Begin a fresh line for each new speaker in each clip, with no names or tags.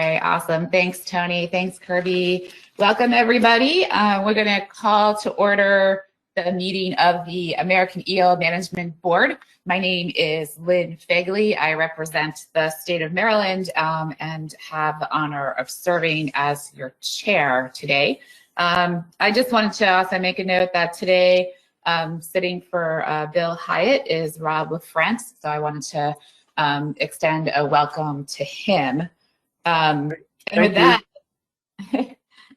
right, awesome. Thanks, Tony. Thanks, Kirby. Welcome, everybody. We're going to call to order the meeting of the American Eel Management Board. My name is Lynn Fagley. I represent the state of Maryland and have the honor of serving as your chair today. I just wanted to also make a note that today sitting for Bill Hyatt is Rob LaFrance, so I wanted to extend a welcome to him. And with that,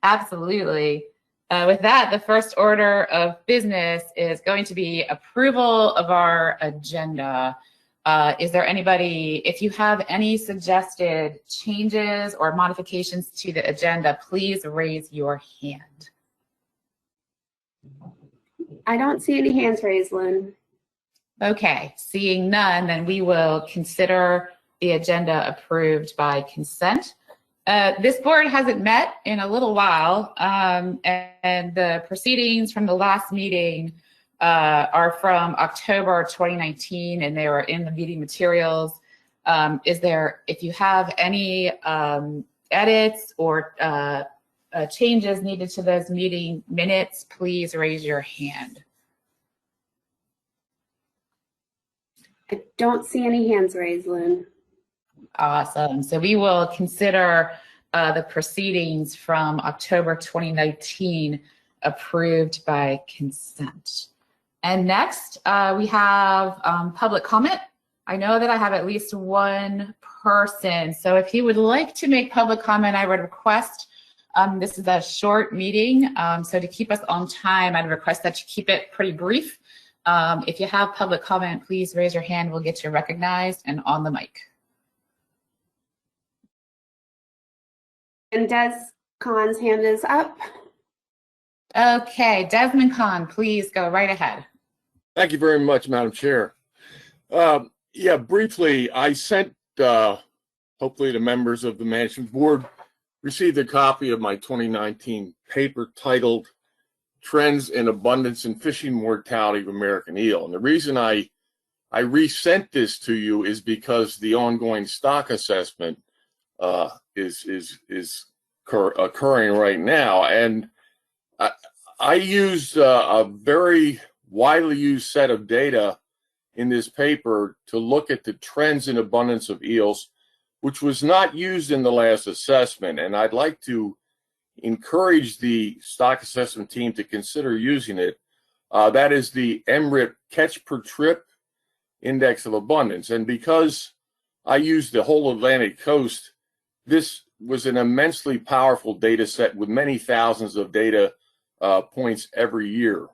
absolutely. With that, the first order of business is going to be approval of our agenda. Is there anybody, if you have any suggested changes or modifications to the agenda, please raise your hand.
I don't see any hands raised, Lynn.
Okay, seeing none, then we will consider the agenda approved by consent. This board hasn't met in a little while, and the proceedings from the last meeting are from October 2019, and they were in the meeting materials. If you have any edits or changes needed to those meeting minutes, please raise your hand.
I don't see any hands raised, Lynn.
Awesome. So we will consider the proceedings from October 2019 approved by consent. And next, we have public comment. I know that I have at least one person. So if you would like to make public comment, I would request, this is a short meeting, so to keep us on time, I'd request that you keep it pretty brief. If you have public comment, please raise your hand. We'll get you recognized and on the mic.
And Des Khan's hand is up.
Okay, Desmond Khan, please go right ahead.
Thank you very much, Madam Chair. Yeah, briefly, I sent, hopefully the members of the Management Board received a copy of my 2019 paper titled Trends in Abundance and Fishing Mortality of American Eel. And the reason I resent this to you is because the ongoing stock assessment is occurring right now. And I used a very widely used set of data in this paper to look at the trends in abundance of eels, which was not used in the last assessment. And I'd like to encourage the stock assessment team to consider using it. That is the MRIP catch per trip index of abundance. And because I used the whole Atlantic coast, this was an immensely powerful data set with many thousands of data points every year.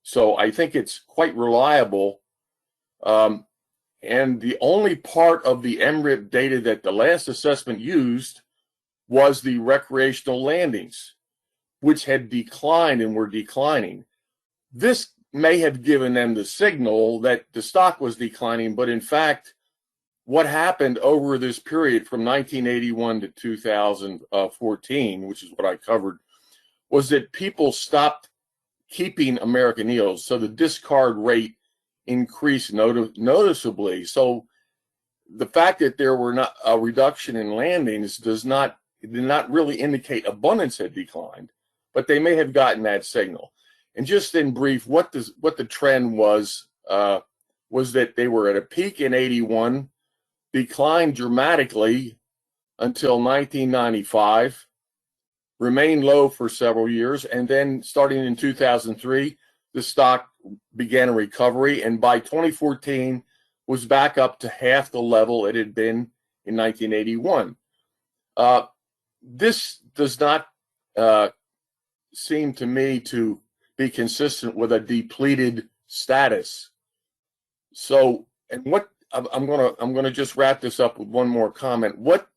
So I think it's quite reliable. And the only part of the MRIP data that the last assessment used was the recreational landings, which had declined and were declining. This may have given them the signal that the stock was declining, but in fact, what happened over this period from 1981 to 2014, which is what I covered, was that people stopped keeping American eels. So the discard rate increased noticeably. So the fact that there were not a reduction in landings did not really indicate abundance had declined, but they may have gotten that signal. And just in brief, what the trend was that they were at a peak in 81, declined dramatically until 1995, remained low for several years, and then starting in 2003, the stock began a recovery, and by 2014 was back up to half the level it had been in 1981. This does not seem to me to be consistent with a depleted status. So, and what I'm gonna just wrap this up with one more comment. What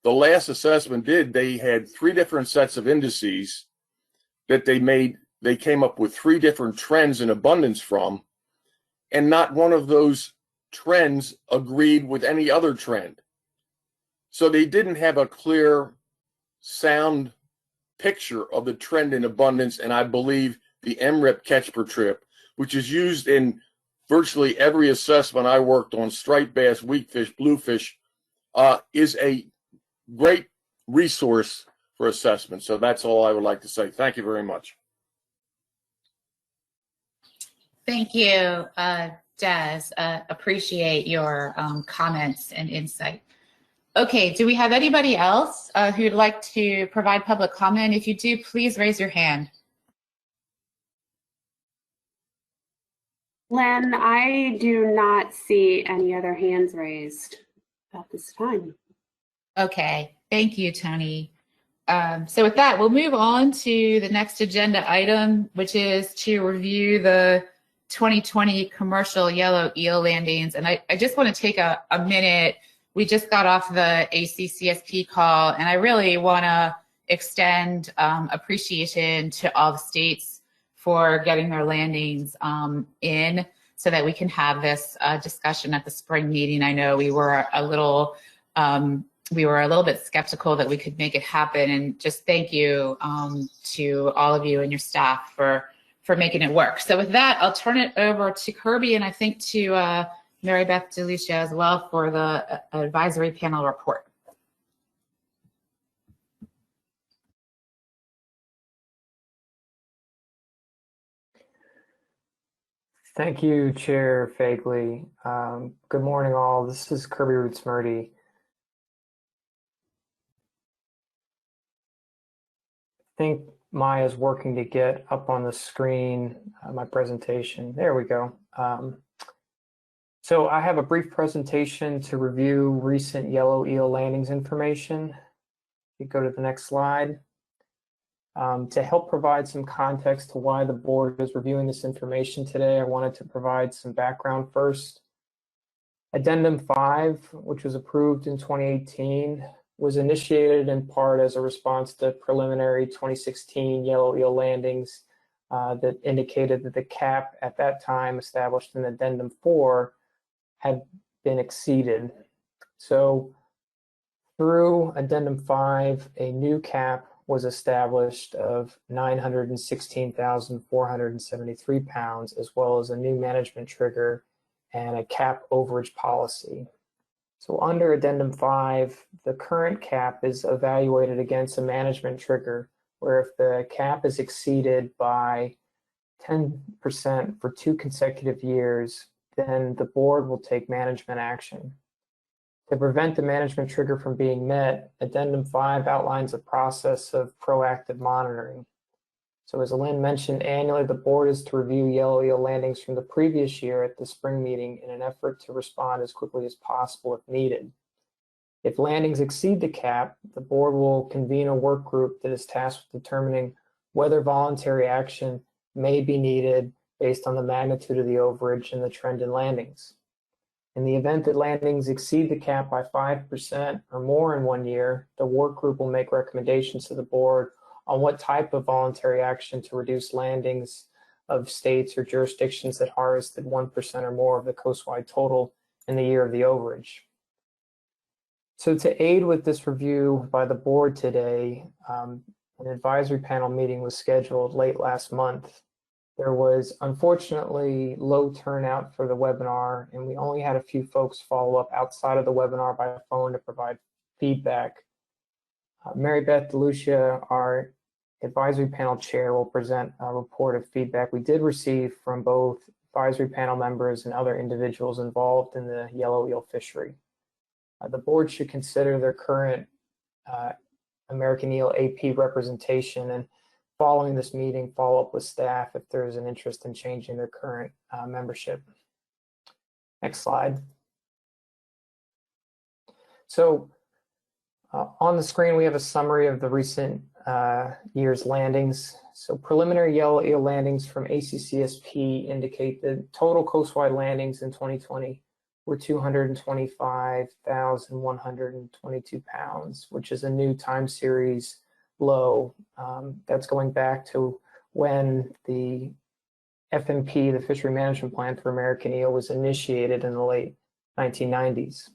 the last assessment did, they had three different sets of indices that they came up with three different trends in abundance from, and not one of those trends agreed with any other trend. So they didn't have a clear, sound picture of the trend in abundance, and I believe the MRIP catch per trip, which is used in virtually every assessment I worked on, striped bass, weakfish, bluefish, is a great resource for assessment. So that's all I would like to say. Thank you very much.
Thank you, Des. Appreciate your comments and insight. Okay, do we have anybody else who'd like to provide public comment? If you do, please raise your hand.
Lynn, I do not see any other hands raised at this time.
Okay, thank you, Tony. So with that, we'll move on to the next agenda item, which is to review the 2020 commercial yellow eel landings. And I just want to take a minute. We just got off the ACCSP call, and I really want to extend appreciation to all the states for getting their landings in so that we can have this discussion at the spring meeting. I know we were a little bit skeptical that we could make it happen, and just thank you to all of you and your staff for making it work. So with that, I'll turn it over to Kirby, and I think to Mary Beth DeLucia as well for the advisory panel report.
Thank you, Chair Fagley. Good morning, all. This is Kirby Roots-Murdy. I think Maya's working to get up on the screen my presentation. There we go. So I have a brief presentation to review recent yellow eel landings information. You go to the next slide. To help provide some context to why the board is reviewing this information today, I wanted to provide some background first. Addendum 5, which was approved in 2018, was initiated in part as a response to preliminary 2016 yellow eel landings that indicated that the cap at that time established in Addendum 4 had been exceeded. So through Addendum 5, a new cap was established of 916,473 pounds, as well as a new management trigger and a cap overage policy. So under Addendum 5, the current cap is evaluated against a management trigger, where if the cap is exceeded by 10% for 2 consecutive years, then the board will take management action. To prevent the management trigger from being met, Addendum 5 outlines a process of proactive monitoring. So as Lynn mentioned, annually the board is to review yellow eel landings from the previous year at the spring meeting in an effort to respond as quickly as possible if needed. If landings exceed the cap, the board will convene a work group that is tasked with determining whether voluntary action may be needed based on the magnitude of the overage and the trend in landings. In the event that landings exceed the cap by 5% or more in 1 year, the work group will make recommendations to the board on what type of voluntary action to reduce landings of states or jurisdictions that harvested 1% or more of the coastwide total in the year of the overage. So to aid with this review by the board today, an advisory panel meeting was scheduled late last month. There was unfortunately low turnout for the webinar, and we only had a few folks follow up outside of the webinar by phone to provide feedback. Mary Beth DeLucia, our advisory panel chair, will present a report of feedback we did receive from both advisory panel members and other individuals involved in the yellow eel fishery. The board should consider their current American Eel AP representation, and following this meeting, follow up with staff if there is an interest in changing their current membership. Next slide. So on the screen, we have a summary of the recent year's landings. So preliminary yellow eel landings from ACCSP indicate that total coastwide landings in 2020 were 225,122 pounds, which is a new time series low. That's going back to when the FMP, the Fishery Management Plan for American Eel, was initiated in the late 1990s.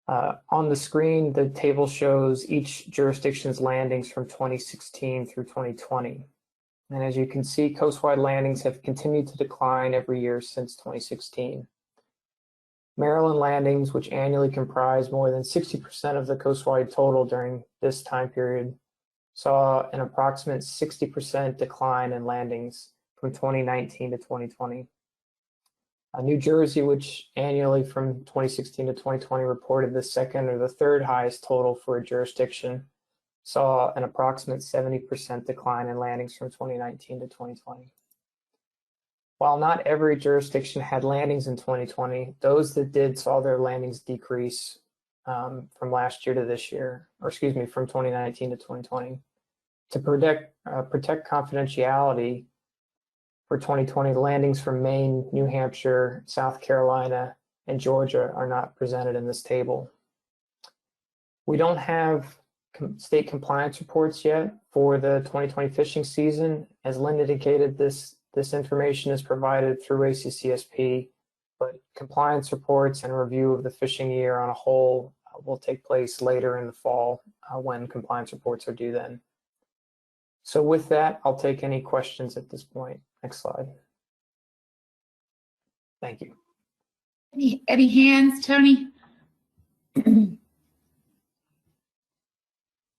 On the screen, the table shows each jurisdiction's landings from 2016 through 2020. And as you can see, coastwide landings have continued to decline every year since 2016. Maryland landings, which annually comprise more than 60% of the coastwide total during this time period, saw an approximate 60% decline in landings from 2019 to 2020. New Jersey, which annually from 2016 to 2020 reported the second or the third highest total for a jurisdiction, saw an approximate 70% decline in landings from 2019 to 2020. While not every jurisdiction had landings in 2020, those that did saw their landings decrease from last year to this year, or excuse me, from 2019 to 2020. To protect confidentiality, for 2020, landings from Maine, New Hampshire, South Carolina, and Georgia are not presented in this table. We don't have state compliance reports yet for the 2020 fishing season. As Lynn indicated, this information is provided through ACCSP, but compliance reports and review of the fishing year on a whole will take place later in the fall when compliance reports are due then. So with that, I'll take any questions at this point. Next slide. Thank you.
Any hands, Tony?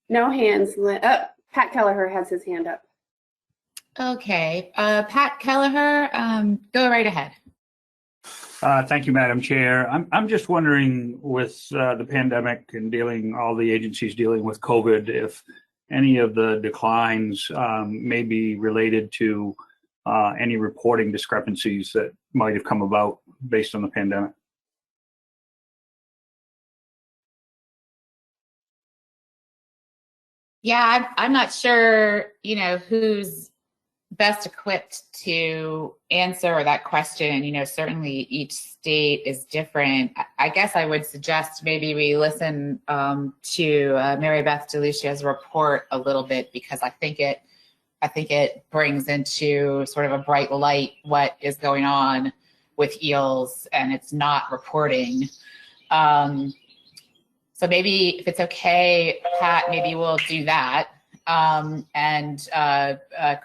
No hands. Pat Kelleher has his hand up.
Okay, Pat Kelleher, go right ahead.
Thank you, Madam Chair. I'm just wondering, with the pandemic and all the agencies dealing with COVID, if any of the declines may be related to any reporting discrepancies that might have come about based on the pandemic.
Yeah, I'm not sure, who's best equipped to answer that question. Certainly each state is different. I guess I would suggest maybe we listen to Mary Beth DeLucia's report a little bit, because I think it brings into sort of a bright light what is going on with eels, and it's not reporting. So maybe if it's okay, Pat, maybe we'll do that. And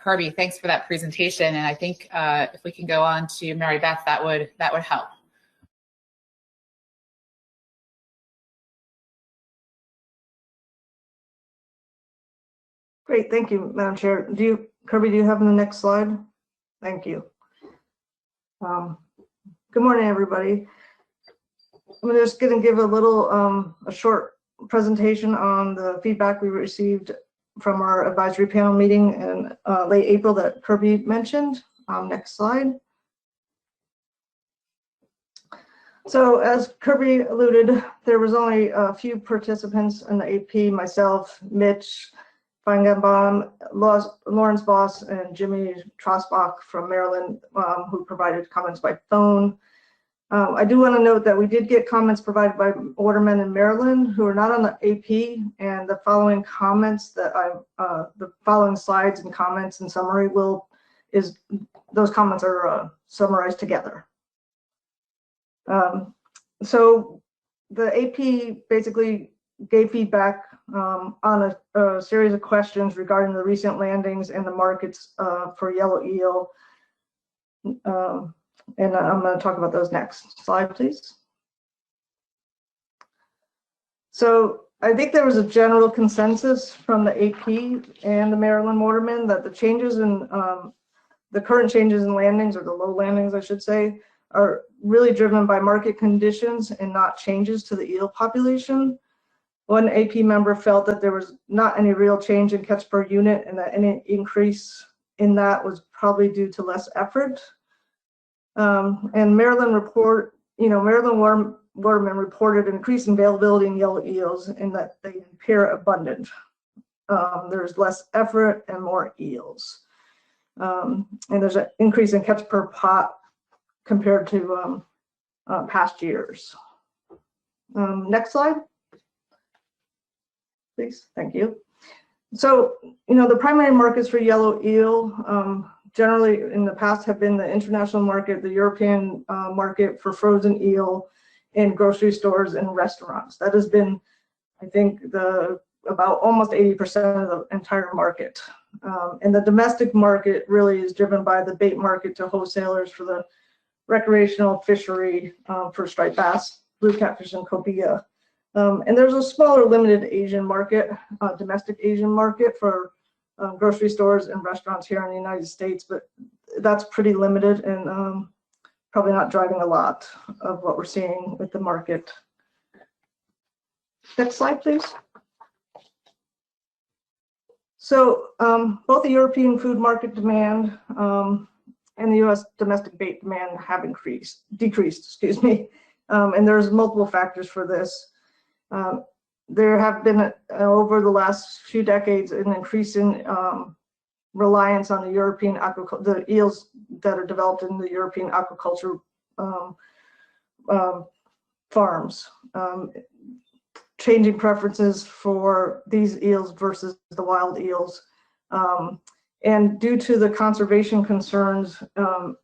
Kirby, thanks for that presentation. And I think if we can go on to Mary Beth, that would help.
Great, thank you, Madam Chair. Kirby, do you have the next slide? Thank you. Good morning, everybody. I'm just going to give a short presentation on the feedback we received from our advisory panel meeting in late April that Kirby mentioned. Next slide. So as Kirby alluded, there was only a few participants in the AP, myself, Mitch Feigenbaum, Lawrence Voss, and Jimmy Trosbach from Maryland, who provided comments by phone. I do want to note that we did get comments provided by watermen in Maryland who are not on the AP, and the following comments that the following slides and comments and summary those comments are summarized together. So the AP basically gave feedback on a series of questions regarding the recent landings and the markets for yellow eel. And I'm going to talk about those next. Slide, please. So I think there was a general consensus from the AP and the Maryland watermen that the changes in the current changes in landings, or the low landings, I should say, are really driven by market conditions and not changes to the eel population. One AP member felt that there was not any real change in catch per unit, and that any increase in that was probably due to less effort. And Maryland watermen reported increased availability in yellow eels, in that they appear abundant. There's less effort and more eels. And there's an increase in catch per pot compared to past years. Next slide, please. Thank you. So, the primary markets for yellow eel generally in the past have been the international market, the European market for frozen eel in grocery stores and restaurants. That has been, I think, about almost 80% of the entire market. And the domestic market really is driven by the bait market to wholesalers for the recreational fishery for striped bass, blue catfish, and cobia. And there's a smaller limited Asian market, domestic Asian market for grocery stores and restaurants here in the United States, but that's pretty limited and probably not driving a lot of what we're seeing with the market. Next slide, please. So both the European food market demand and the U.S. domestic bait demand have decreased, and there's multiple factors for this. There have been over the last few decades an increasing reliance on the European the eels that are developed in the European aquaculture farms, changing preferences for these eels versus the wild eels. And due to the conservation concerns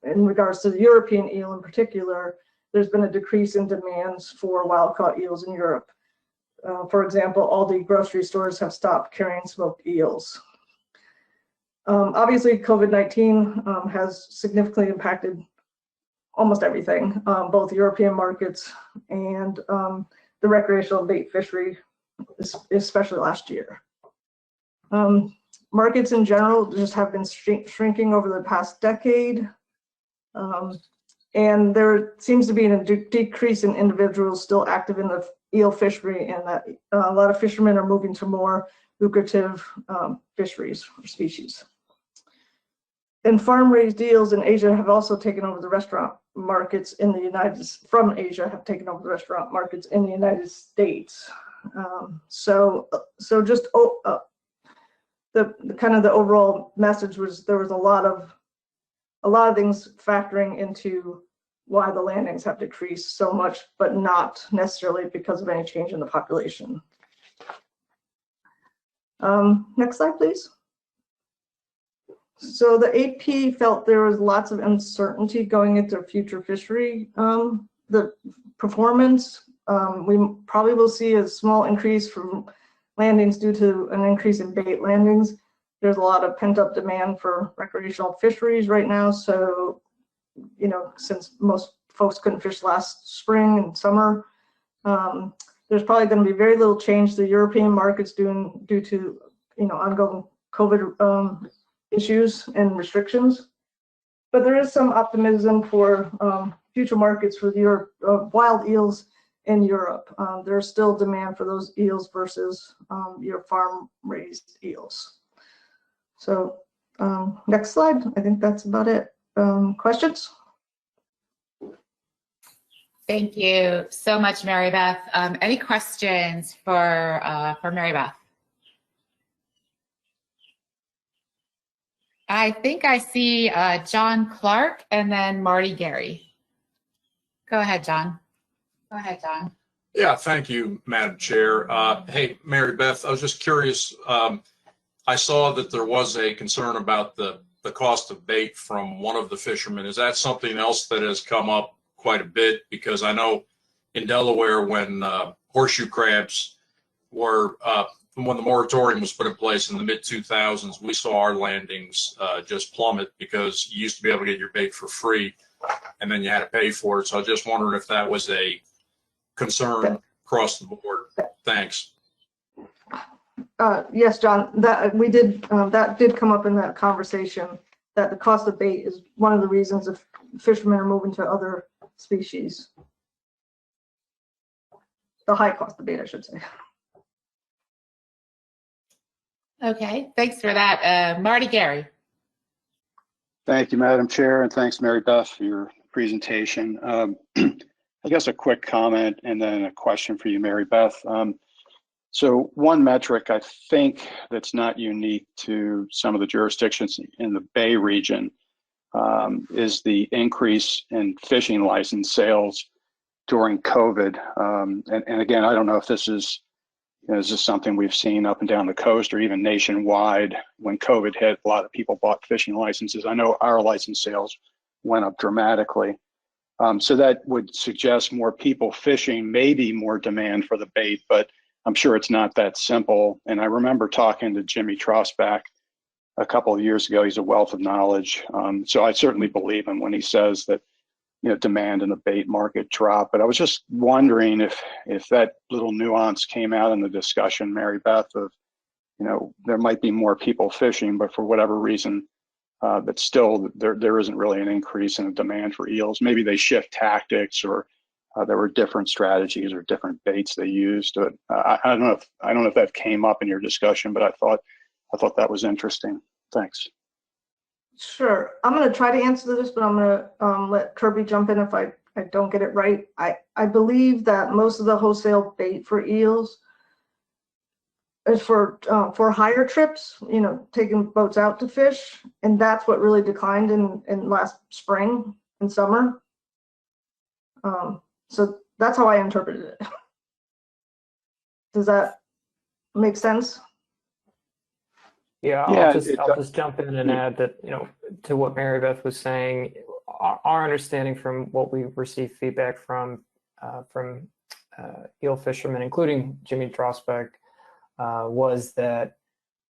in regards to the European eel in particular, there's been a decrease in demands for wild-caught eels in Europe. For example, all the grocery stores have stopped carrying smoked eels. Obviously, COVID-19 has significantly impacted almost everything, both European markets and the recreational bait fishery, especially last year. Markets in general just have been shrinking over the past decade. And there seems to be a decrease in individuals still active in the eel fishery, and that a lot of fishermen are moving to more lucrative fisheries or species. And farm-raised eels in Asia have also taken over the restaurant markets in the United States. So just the kind of the overall message was there was a lot of things factoring into why the landings have decreased so much, but not necessarily because of any change in the population. Next slide, please. So the AP felt there was lots of uncertainty going into future fishery. The performance, we probably will see a small increase from landings due to an increase in bait landings. There's a lot of pent-up demand for recreational fisheries right now. So, you know, since most folks couldn't fish last spring and summer, there's probably going to be very little change to the European markets due to, you know, ongoing COVID issues and restrictions. But there is some optimism for future markets for the wild eels in Europe. There's still demand for those eels versus your farm-raised eels. So next slide. I think that's about it. Questions?
Thank you so much, Mary Beth. Any questions for Mary Beth? I think I see John Clark and then Marty Gary. Go ahead, John.
Yeah, thank you, Madam Chair. Hey, Mary Beth, I was just curious. I saw that there was a concern about the cost of bait from one of the fishermen. Is that something else that has come up quite a bit? Because I know in Delaware, when horseshoe crabs were, when the moratorium was put in place in the mid-2000s, we saw our landings just plummet because you used to be able to get your bait for free and then you had to pay for it. So I was just wondering if that was a concern across the board. Thanks.
Yes, John, that we did. That did come up in that conversation. That the cost of bait is one of the reasons if fishermen are moving to other species. The high cost of bait, I should say.
Okay, thanks for that, Marty Gary.
Thank you, Madam Chair, and thanks, Mary Beth, for your presentation. I guess a quick comment and then a question for you, Mary Beth. So one metric I think that's not unique to some of the jurisdictions in the Bay region is the increase in fishing license sales during COVID. And again, I don't know if this is, is this something we've seen up and down the coast or even nationwide. When COVID hit, a lot of people bought fishing licenses. I know our license sales went up dramatically. So that would suggest more people fishing, maybe more demand for the bait, but I'm sure it's not that simple. And I remember talking to Jimmy Trosbach a couple of years ago. He's a wealth of knowledge. So I certainly believe him when he says that demand in the bait market drop. But I was just wondering if that little nuance came out in the discussion, Mary Beth, of, there might be more people fishing, but for whatever reason, but still there isn't really an increase in the demand for eels. Maybe they shift tactics, or there were different strategies or different baits they used. But I don't know if that came up in your discussion, but I thought that was interesting. Thanks.
Sure. I'm going to try to answer this, but I'm going to let Kirby jump in if I don't get it right. I believe that most of the wholesale bait for eels is for higher trips, taking boats out to fish. And that's what really declined in last spring and summer. So that's how I interpreted it. Does that make sense?
Yeah, I'll just jump in and add that, to what Mary Beth was saying, our understanding from what we received feedback from eel fishermen, including Jimmy Drosbeck, was that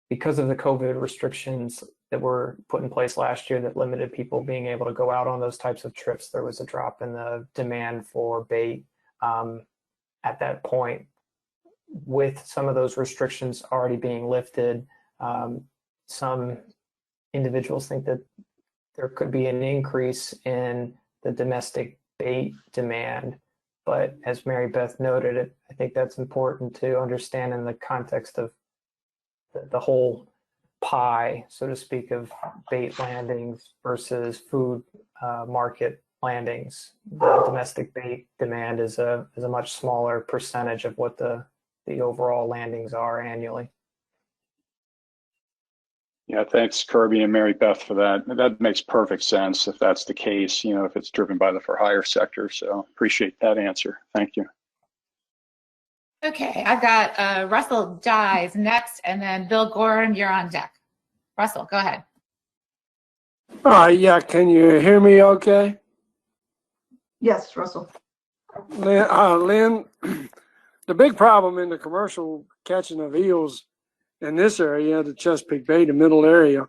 because of the COVID restrictions that were put in place last year that limited people being able to go out on those types of trips, there was a drop in the demand for bait at that point. With some of those restrictions already being lifted, some individuals think that there could be an increase in the domestic bait demand. But as Mary Beth noted, I think that's important to understand in the context of the whole pie, so to speak, of bait landings versus food market landings. The domestic bait demand is a much smaller percentage of what the overall landings are annually.
Yeah, thanks, Kirby and Mary Beth, for that. That makes perfect sense if that's the case, if it's driven by the for-hire sector. So appreciate that answer. Thank you.
Okay, I've got Russell Dyes next, and then Bill Gorham, you're on deck. Russell, go ahead.
Yeah, can you hear me okay?
Yes, Russell.
Lynn, the big problem in the commercial catching of eels in this area, the Chesapeake Bay, the middle area,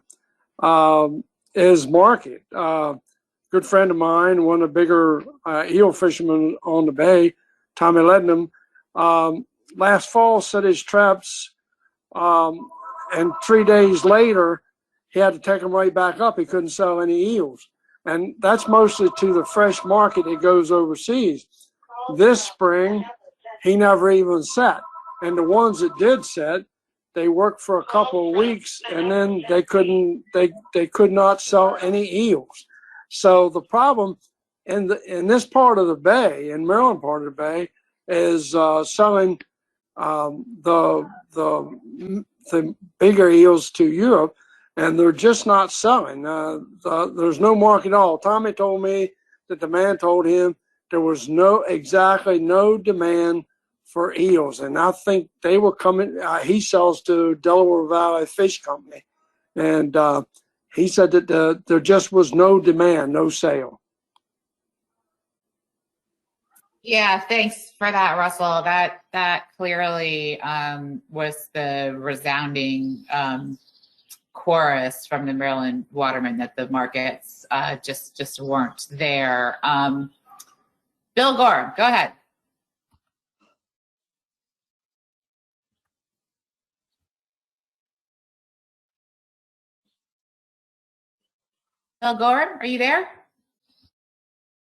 is market. Good friend of mine, one of the bigger eel fishermen on the bay, Tommy Lednam, last fall set his traps, and 3 days later, he had to take them right back up. He couldn't sell any eels. And that's mostly to the fresh market that goes overseas. This spring, he never even set. And the ones that did set, they worked for a couple of weeks, and then they could not sell any eels. So the problem in this part of the bay, in Maryland part of the bay, is selling the bigger eels to Europe, and they're just not selling. There's no market at all. Tommy told me that the man told him there was no demand for eels, and I think they were coming. He sells to Delaware Valley Fish Company, and he said that there just was no demand, no sale.
Yeah, thanks for that, Russell. That clearly was the resounding chorus from the Maryland watermen, that the markets just weren't there. Bill Gorham, go ahead. Bill Gorham, are you there?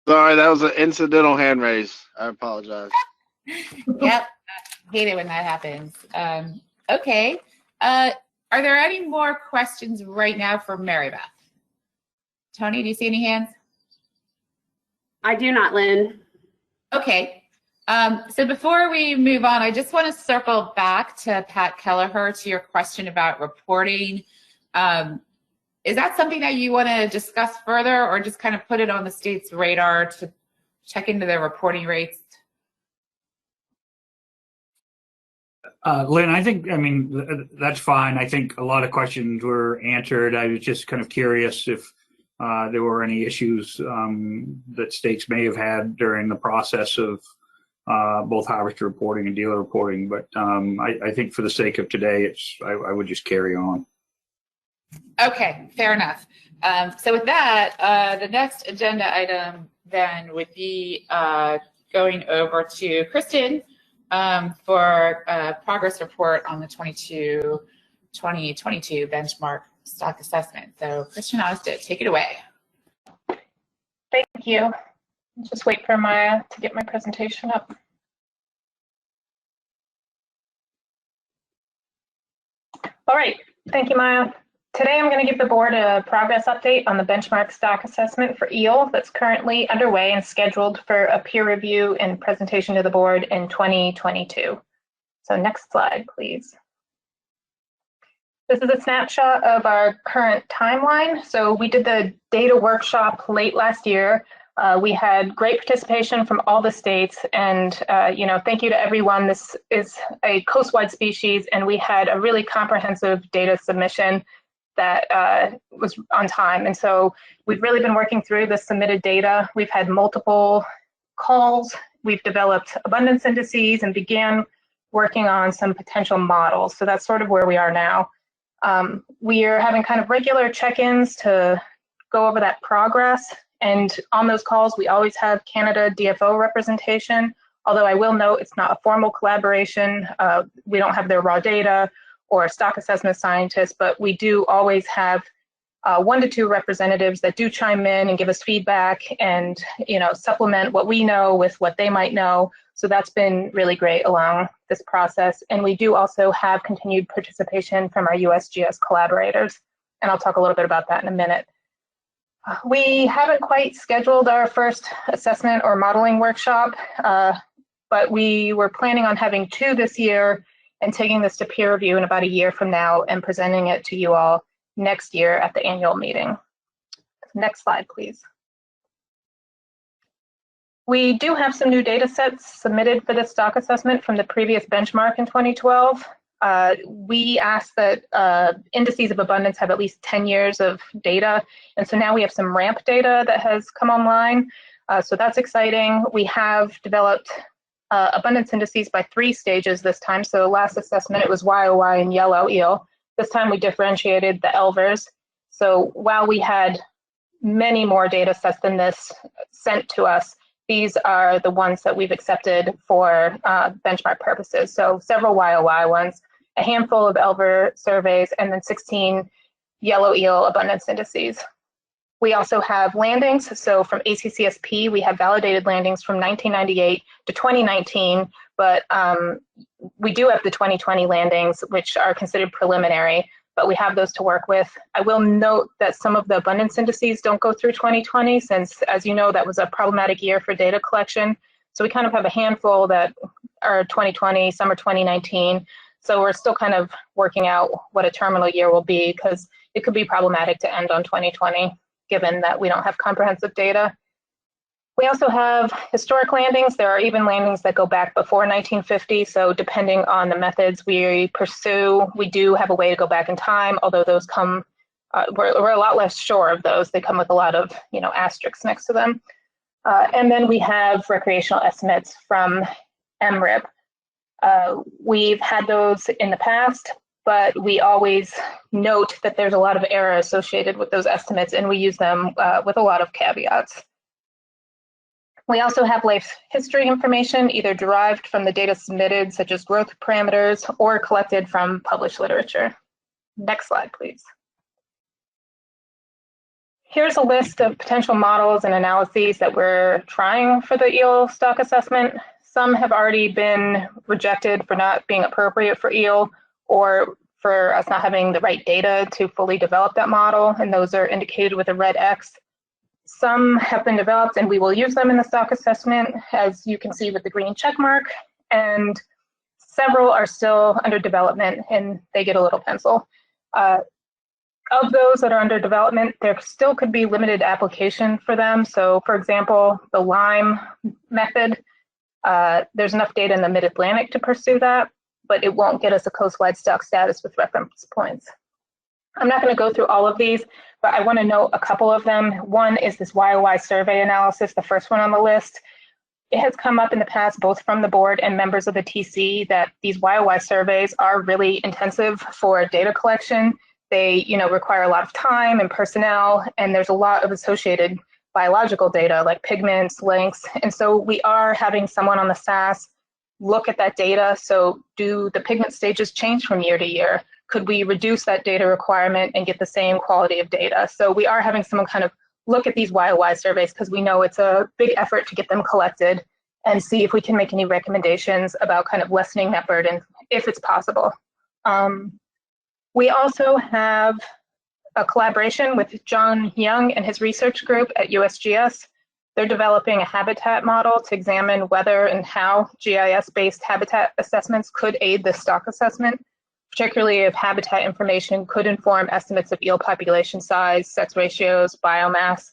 Sorry, that was an incidental hand raise. I apologize.
Yep, hate it when that happens. Okay, are there any more questions right now for Mary Beth? Tony, do you see any hands?
I do not, Lynn.
Okay, so before we move on, I just want to circle back to Pat Kelleher, to your question about reporting. Is that something that you want to discuss further, or just kind of put it on the state's radar to check into their reporting rates?
Lynn, I mean, that's fine. I think a lot of questions were answered. I was just kind of curious if there were any issues that states may have had during the process of both harvester reporting and dealer reporting. But I think for the sake of today, I would just carry on.
Okay, fair enough. So with that, the next agenda item then would be going over to Kristen for a progress report on the 2022 benchmark stock assessment. So Kristen, I'll ask to take it away.
Thank you. Just wait for Maya to get my presentation up. All right, thank you, Maya. Today I'm going to give the board a progress update on the benchmark stock assessment for eel that's currently underway and scheduled for a peer review and presentation to the board in 2022. So next slide, please. This is a snapshot of our current timeline. So we did the data workshop late last year. We had great participation from all the states, and thank you to everyone. This is a coastwide species, and we had a really comprehensive data submission that was on time. And so we've really been working through the submitted data. We've had multiple calls. We've developed abundance indices and began working on some potential models. So that's sort of where we are now. We are having kind of regular check-ins to go over that progress. And on those calls, we always have Canada DFO representation, although I will note it's not a formal collaboration. We don't have their raw data or stock assessment scientists, but we do always have 1 to 2 representatives that do chime in and give us feedback and supplement what we know with what they might know. So that's been really great along this process. And we do also have continued participation from our USGS collaborators. And I'll talk a little bit about that in a minute. We haven't quite scheduled our first assessment or modeling workshop, but we were planning on having 2 this year and taking this to peer review in about a year from now and presenting it to you all next year at the annual meeting. Next slide, please. We do have some new data sets submitted for this stock assessment from the previous benchmark in 2012. We asked that indices of abundance have at least 10 years of data. And so now we have some ramp data that has come online. So that's exciting. We have developed abundance indices by 3 stages this time. So last assessment, it was YOY and yellow eel. This time we differentiated the elvers. So while we had many more data sets than this sent to us, these are the ones that we've accepted for benchmark purposes. So several YOY ones, a handful of elver surveys, and then 16 yellow eel abundance indices. We also have landings. So from ACCSP, we have validated landings from 1998 to 2019, but we do have the 2020 landings, which are considered preliminary, but we have those to work with. I will note that some of the abundance indices don't go through 2020 since, as you know, that was a problematic year for data collection. So we kind of have a handful that are 2020, some are 2019. So we're still kind of working out what a terminal year will be because it could be problematic to end on 2020, given that we don't have comprehensive data. We also have historic landings. There are even landings that go back before 1950. So depending on the methods we pursue, we do have a way to go back in time, although those come, we're a lot less sure of those. They come with a lot of, asterisks next to them. And then we have recreational estimates from MRIP. We've had those in the past, but we always note that there's a lot of error associated with those estimates, and we use them with a lot of caveats. We also have life history information, either derived from the data submitted, such as growth parameters, or collected from published literature. Next slide, please. Here's a list of potential models and analyses that we're trying for the eel stock assessment. Some have already been rejected for not being appropriate for eel, or for us not having the right data to fully develop that model, and those are indicated with a red X. Some have been developed and we will use them in the stock assessment, as you can see with the green check mark, and several are still under development and they get a little pencil. Of those that are under development, there still could be limited application for them. So for example, the lime method, there's enough data in the mid-Atlantic to pursue that, but it won't get us a coastwide stock status with reference points. I'm not going to go through all of these, but I want to note a couple of them. One is this YOY survey analysis, the first one on the list. It has come up in the past, both from the board and members of the TC, that these YOY surveys are really intensive for data collection. They, require a lot of time and personnel, and there's a lot of associated biological data like pigments, lengths. And so we are having someone on the SAS look at that data. So do the pigment stages change from year to year? Could we reduce that data requirement and get the same quality of data? So we are having someone kind of look at these YOY surveys because we know it's a big effort to get them collected and see if we can make any recommendations about kind of lessening that burden if it's possible. We also have a collaboration with John Young and his research group at USGS. They're developing a habitat model to examine whether and how GIS-based habitat assessments could aid the stock assessment, particularly if habitat information could inform estimates of eel population size, sex ratios, biomass.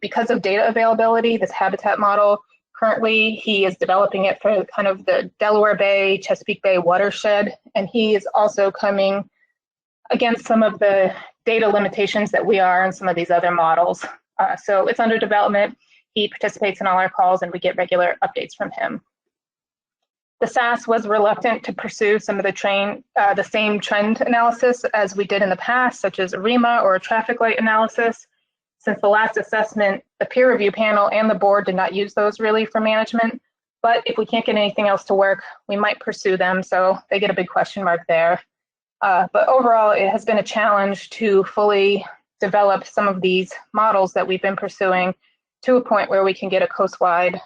Because of data availability, this habitat model, currently he is developing it for kind of the Delaware Bay, Chesapeake Bay watershed, and he is also coming against some of the data limitations that we are in some of these other models. So it's under development. He participates in all our calls and we get regular updates from him. The SAS was reluctant to pursue some of the same trend analysis as we did in the past, such as a REMA or a traffic light analysis. Since the last assessment, the peer review panel and the board did not use those really for management. But if we can't get anything else to work, we might pursue them. So they get a big question mark there. But overall, it has been a challenge to fully develop some of these models that we've been pursuing to a point where we can get a coastwide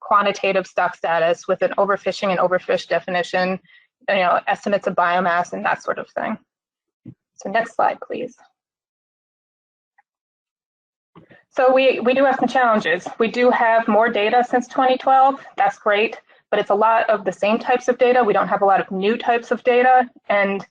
quantitative stock status with an overfishing and overfish definition, estimates of biomass and that sort of thing. So next slide, please. So we do have some challenges. We do have more data since 2012. That's great, but it's a lot of the same types of data. We don't have a lot of new types of data, and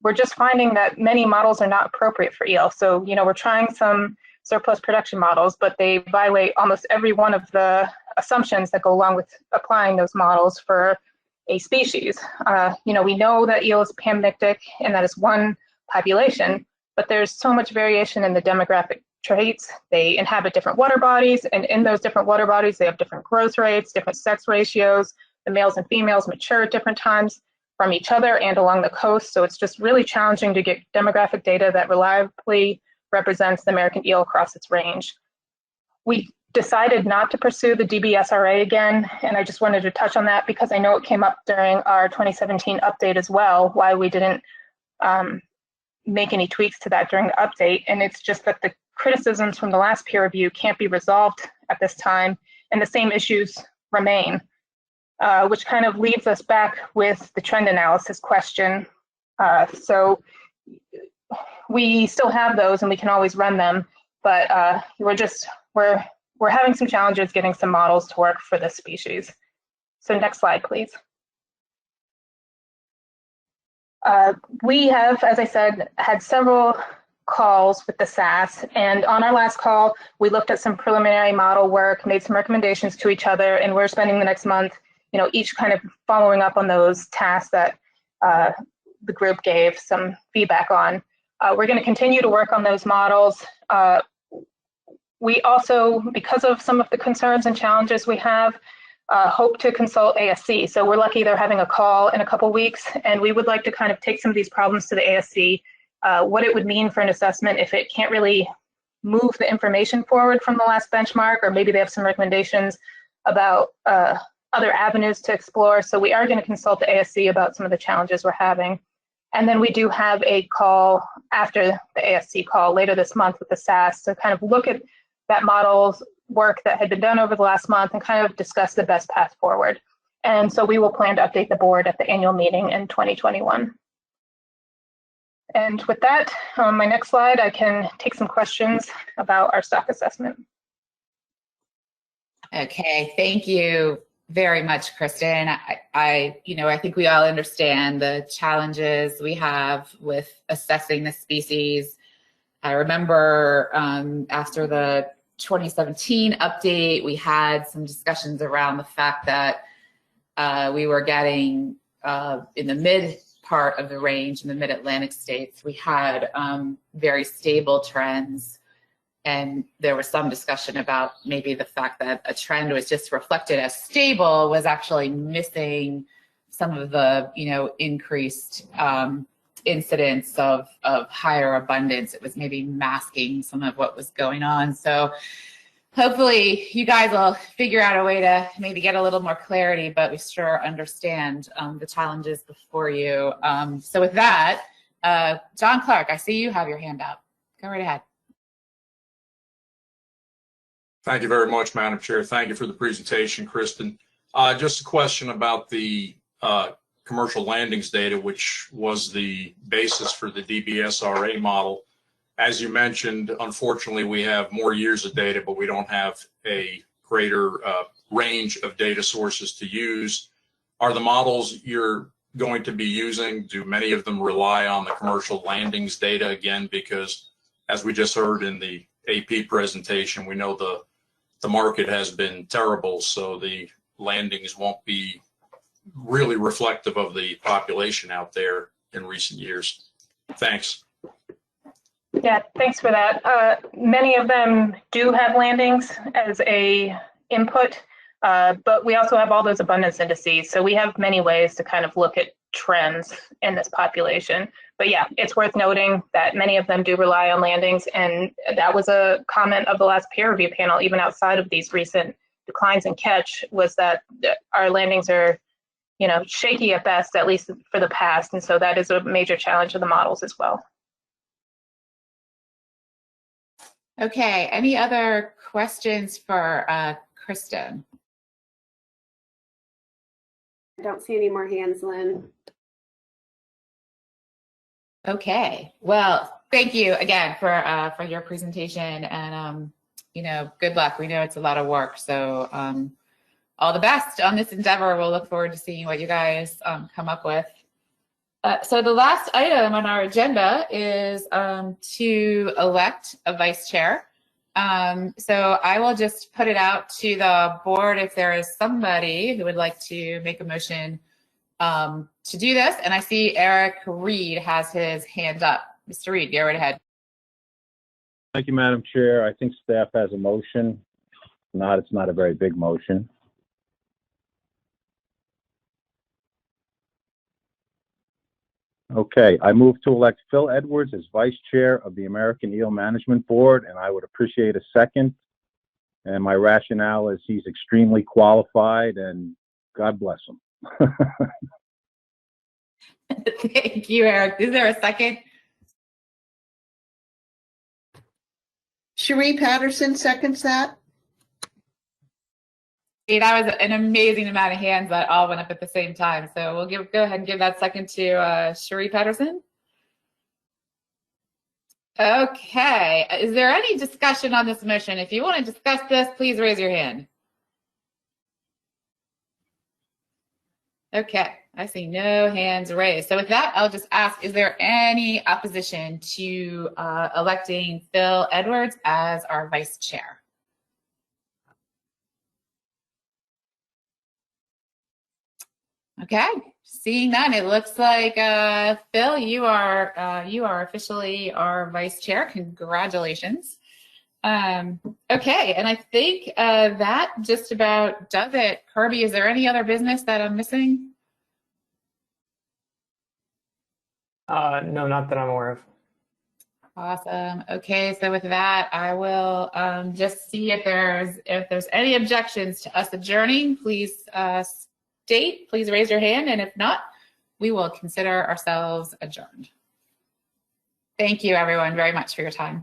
we're just finding that many models are not appropriate for eel. So, we're trying some surplus production models, but they violate almost every one of the assumptions that go along with applying those models for a species. We know that eel is panmictic and that is one population, but there's so much variation in the demographic traits. They inhabit different water bodies, and in those different water bodies, they have different growth rates, different sex ratios. The males and females mature at different times from each other and along the coast. So it's just really challenging to get demographic data that reliably represents the American eel across its range. We decided not to pursue the DBSRA again, and I just wanted to touch on that because I know it came up during our 2017 update as well, why we didn't make any tweaks to that during the update. And it's just that the criticisms from the last peer review can't be resolved at this time, and the same issues remain, which kind of leaves us back with the trend analysis question. So we still have those and we can always run them, but we're having some challenges getting some models to work for this species. So next slide, please. We have, as I said, had several calls with the SAS, and on our last call, we looked at some preliminary model work, made some recommendations to each other, and we're spending the next month, each kind of following up on those tasks that the group gave some feedback on. We're going to continue to work on those models. We also, because of some of the concerns and challenges we have, hope to consult ASC. So we're lucky they're having a call in a couple weeks, and we would like to kind of take some of these problems to the ASC, what it would mean for an assessment if it can't really move the information forward from the last benchmark, or maybe they have some recommendations about other avenues to explore. So we are going to consult the ASC about some of the challenges we're having. And then we do have a call after the ASC call later this month with the SAS to kind of look at that model's work that had been done over the last month and kind of discuss the best path forward. And so we will plan to update the board at the annual meeting in 2021. And with that, on my next slide, I can take some questions about our stock assessment.
Okay, thank you very much, Kristen. I think we all understand the challenges we have with assessing the species. I remember after the 2017 update, we had some discussions around the fact that we were getting in the mid part of the range in the mid-Atlantic states, we had very stable trends. And there was some discussion about maybe the fact that a trend was just reflected as stable was actually missing some of the, increased incidents of higher abundance. It was maybe masking some of what was going on. So hopefully you guys will figure out a way to maybe get a little more clarity, but we sure understand the challenges before you. So with that, John Clark, I see you have your hand up. Go right ahead.
Thank you very much, Madam Chair. Thank you for the presentation, Kristen. Just a question about the commercial landings data, which was the basis for the DBSRA model. As you mentioned, unfortunately, we have more years of data, but we don't have a greater range of data sources to use. Are the models you're going to be using, do many of them rely on the commercial landings data again? Because as we just heard in the AP presentation, we know the market has been terrible, so the landings won't be really reflective of the population out there in recent years. Thanks.
Yeah, thanks for that. Many of them do have landings as a input, but we also have all those abundance indices. So we have many ways to kind of look at trends in this population. But yeah, it's worth noting that many of them do rely on landings. And that was a comment of the last peer review panel, even outside of these recent declines in catch, was that our landings are, you know, shaky at best, at least for the past. And so that is a major challenge of the models as well.
Okay, any other questions for Kristen?
I don't see any more hands, Lynn.
Okay, well, thank you again for your presentation, and you know, good luck. We know it's a lot of work, so all the best on this endeavor. We'll look forward to seeing what you guys come up with. So the last item on our agenda is to elect a vice chair. So I will just put it out to the board if there is somebody who would like to make a motion to do this. And I see Eric Reed has his hand up. Mr. Reed, go right ahead.
Thank you, Madam Chair. I think staff has a motion. If not, it's not a very big motion. Okay, I move to elect Phil Edwards as Vice Chair of the American Eel Management Board, and I would appreciate a second. And my rationale is he's extremely qualified, and God bless him.
Thank you, Eric. Is there a second?
Cherie Patterson seconds that.
That was an amazing amount of hands that all went up at the same time. So we'll go ahead and give that second to Cherie Patterson. Okay. Is there any discussion on this motion? If you want to discuss this, please raise your hand. Okay. I see no hands raised. So with that, I'll just ask, is there any opposition to electing Phil Edwards as our vice chair? Okay, seeing none, it looks like Phil, you are officially our vice chair. Congratulations. Okay, and I think that just about does it. Kirby, is there any other business that I'm missing?
No, not that I'm aware of.
Awesome. Okay, so with that, I will just see if there's any objections to us adjourning. Please please raise your hand, and if not, we will consider ourselves adjourned. Thank you, everyone, very much for your time.